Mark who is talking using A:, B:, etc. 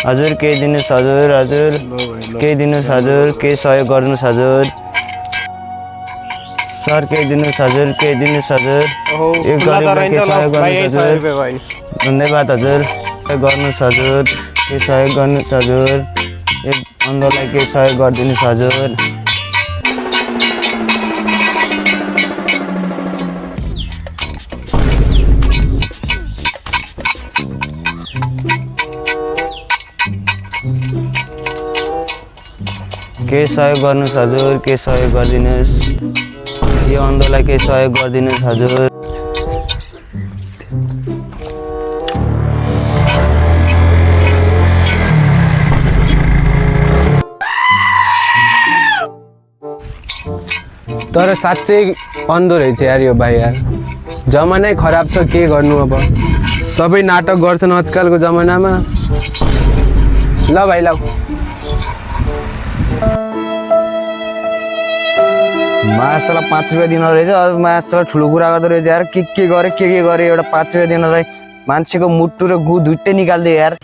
A: हजुर केही दिनुहोस् हजुर हजुर केही दिनुहोस् हजुर केही सहयोग गर्नुहोस् हजुर सर केही दिनुहोस् हजुर केही दिनुहोस् हजुर यो गरिबलाई केही सहयोग गर्नुहोस् हजुर धन्यवाद हजुर गर्नुहोस् हजुर केही सहयोग गर्नुहोस् हजुर एक अन्धलाई केही सहयोग गरिदिनुहोस् हजुर केही सहयोग गर्नुहोस् हजुर केही सहयोग गरिदिनुहोस् यो अन्धलाई केही सहयोग गरिदिनुहोस् हजुर
B: तर साँच्चै अन्धो रहेछ यार यो भाइ यार जमानै खराब छ के गर्नु अब सबै नाटक गर्छन् आजकलको जमानामा ल भाइ ल
A: मासलाई 5 रुपियाँ दिनु रहेछ अब मासलाई ठुलो कुरा गर्दो रहेछ यार के गरे एउटा 5 रुपियाँ दिनलाई मान्छेको मुट्टु र गु दुइटै निकाल्दियो यार